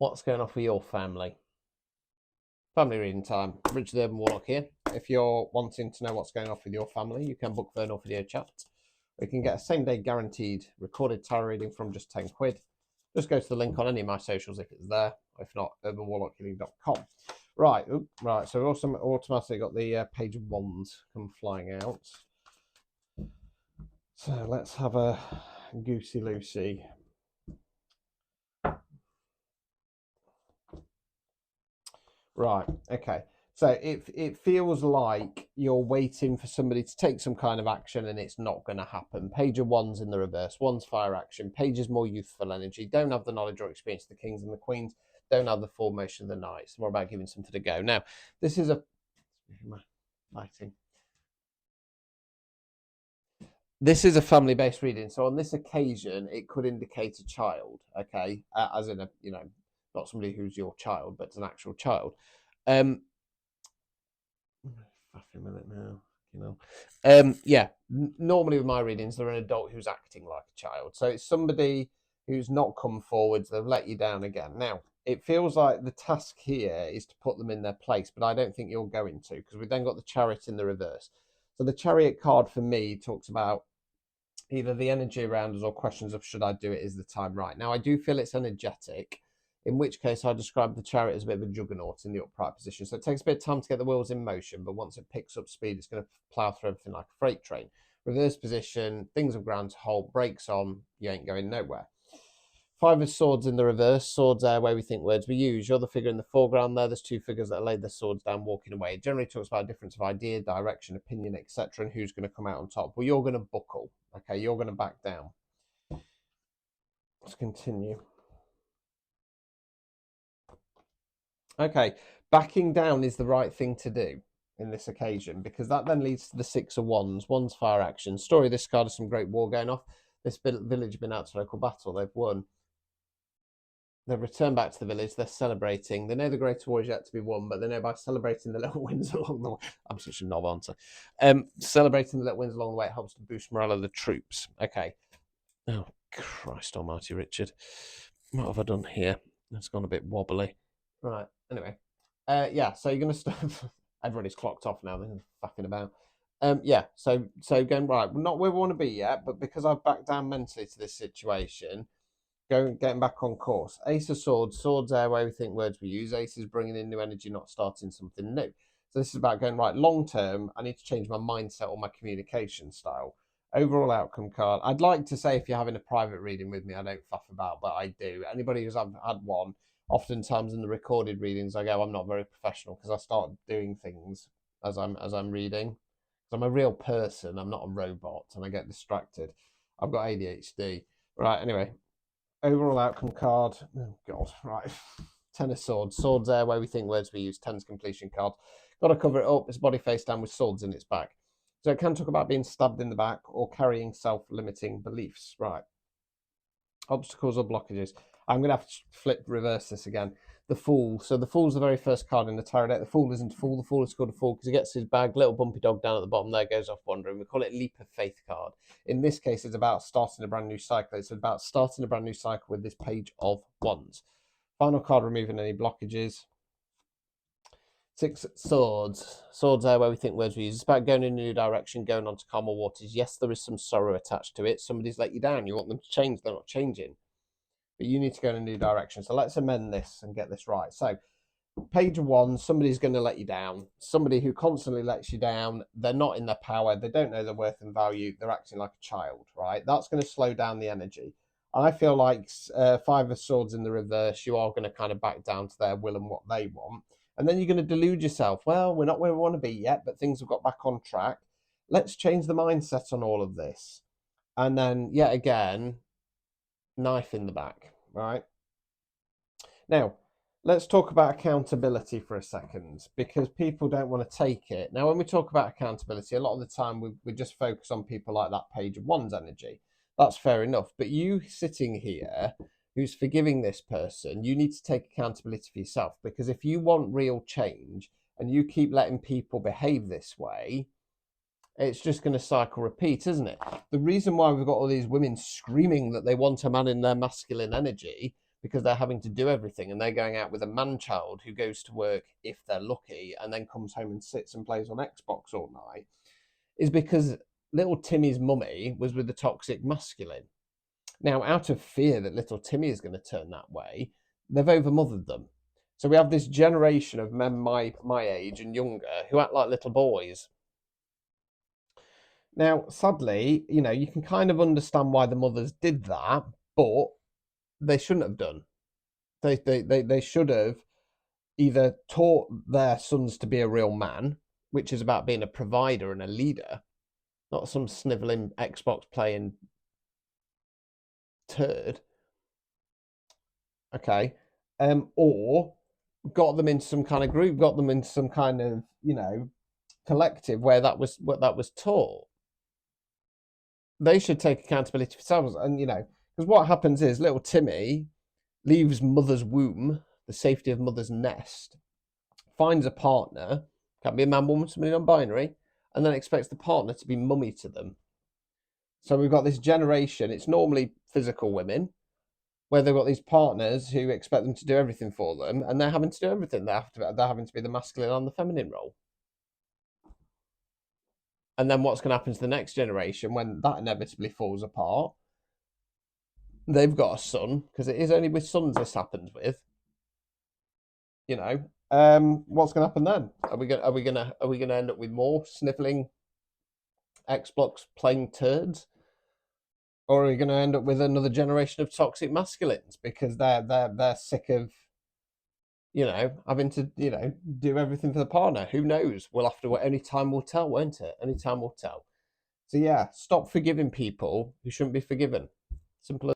what's going on for your family? Family reading time. Richard Urban Warlock here. If you're wanting to know what's going on with your family, you can book Vernal Video Chat. You can get a same-day guaranteed recorded tarot reading from just £10. Just go to the link on any of my socials if it's there. If not, urbanwarlockhealing.com. Right, so we also automatically got the Page of Wands come flying out. So let's have a Goosey Lucy. Right, okay. So it feels like you're waiting for somebody to take some kind of action and it's not going to happen. Page of Wands in the reverse. Wands fire action. Page is more youthful energy. Don't have the knowledge or experience of the kings and the queens. Don't have the formation of the knights. More about giving something a go. Now, this is a... lighting. This is a family-based reading. So on this occasion, it could indicate a child, okay? As in a, not somebody who's your child, but an actual child. A minute now, yeah. Normally with my readings, they're an adult who's acting like a child. So it's somebody who's not come forwards. They've let you down again. Now, it feels like the task here is to put them in their place, but I don't think you're going to, because we've then got the Chariot in the reverse. So the Chariot card for me talks about either the energy around us or questions of should I do it, is the time right. Now, I do feel it's energetic, in which case I describe the Chariot as a bit of a juggernaut in the upright position. So it takes a bit of time to get the wheels in motion, but once it picks up speed, it's going to plough through everything like a freight train. Reverse position, things have ground to halt, brakes on, you ain't going nowhere. Five of Swords in the reverse, swords are where we think words we use. You're the figure in the foreground there. There's two figures that laid their swords down walking away. It generally talks about a difference of idea, direction, opinion, etc., and who's going to come out on top. Well, you're going to buckle, okay? You're going to back down. Let's continue. Okay, backing down is the right thing to do in this occasion, because that then leads to the Six of Wands. Wands fire action. Story of this card is some great war going off. This village has been out to local battle. They've won. They've returned back to the village. They're celebrating. They know the greater war is yet to be won, but they know by celebrating the little wins along the way. I'm such a knob, aren't I? Celebrating the little wins along the way, it helps to boost morale of the troops. Okay. Oh, Christ almighty, Richard. What have I done here? It's gone a bit wobbly. Right, anyway. Yeah, so you're going to start... Everybody's clocked off now. They're fucking about. Yeah, so going, right, we're not where we want to be yet, but because I've backed down mentally to this situation... Getting back on course. Ace of Swords. Swords are where we think words we use. Ace is bringing in new energy, not starting something new. So this is about going, right, long term, I need to change my mindset or my communication style. Overall outcome card. I'd like to say if you're having a private reading with me, I don't fuff about, but I do. Anybody who's had one, oftentimes in the recorded readings, I go, I'm not very professional because I start doing things as I'm reading. I'm a real person. I'm not a robot, and I get distracted. I've got ADHD. Right, anyway. Overall outcome card. Oh, God. Right. Ten of Swords. Swords there where we think words we use. Ten's completion card. Got to cover it up. It's body face down with swords in its back. So it can talk about being stabbed in the back or carrying self-limiting beliefs. Right. Obstacles or blockages. I'm going to have to reverse this again. The Fool. So the Fool's the very first card in the tarot deck. The Fool isn't a fool. The Fool is called a fool because he gets his bag, little bumpy dog down at the bottom there, goes off wandering. We call it Leap of Faith card. In this case, it's about starting a brand new cycle. It's about starting a brand new cycle with this Page of Wands. Final card, removing any blockages. Six Swords. Swords are where we think words we use. It's about going in a new direction, going on to calmer waters. Yes, there is some sorrow attached to it. Somebody's let you down. You want them to change. They're not changing. But you need to go in a new direction. So let's amend this and get this right. So Page of Wands, somebody's going to let you down. Somebody who constantly lets you down. They're not in their power. They don't know their worth and value. They're acting like a child, right? That's going to slow down the energy. I feel like Five of Swords in the reverse, you are going to kind of back down to their will and what they want. And then you're going to delude yourself. Well, we're not where we want to be yet, but things have got back on track. Let's change the mindset on all of this. And then, yet again, knife in the back, right? Now, let's talk about accountability for a second, because people don't want to take it. Now, when we talk about accountability, a lot of the time we just focus on people like that Page of Wands energy. That's fair enough. But you sitting here, who's forgiving this person, you need to take accountability for yourself, because if you want real change and you keep letting people behave this way, it's just going to cycle repeat, isn't it? The reason why we've got all these women screaming that they want a man in their masculine energy, because they're having to do everything, and they're going out with a man child who goes to work if they're lucky and then comes home and sits and plays on Xbox all night, is because little Timmy's mummy was with the toxic masculine. Now, out of fear that little Timmy is going to turn that way, they've overmothered them. So we have this generation of men my age and younger who act like little boys. Now, sadly, you can kind of understand why the mothers did that, but they shouldn't have done. They should have either taught their sons to be a real man, which is about being a provider and a leader, not some sniveling Xbox playing turd. Okay. Or got them into some kind of group, got them into some kind of, collective where that was taught. They should take accountability for themselves. And, because what happens is little Timmy leaves mother's womb, the safety of mother's nest, finds a partner, can be a man, woman, somebody non-binary, and then expects the partner to be mummy to them. So we've got this generation, it's normally physical women, where they've got these partners who expect them to do everything for them, and they're having to do everything. They're having to be the masculine and the feminine role. And then what's going to happen to the next generation when that inevitably falls apart? They've got a son, because it is only with sons this happens with. What's going to happen then? Are we going to end up with more sniffling Xbox playing turds? Or are we going to end up with another generation of toxic masculines because they're sick of, having to, do everything for the partner? Who knows? We'll have to wait. Only time will tell, won't it? Only time will tell. So yeah, stop forgiving people who shouldn't be forgiven. Simple as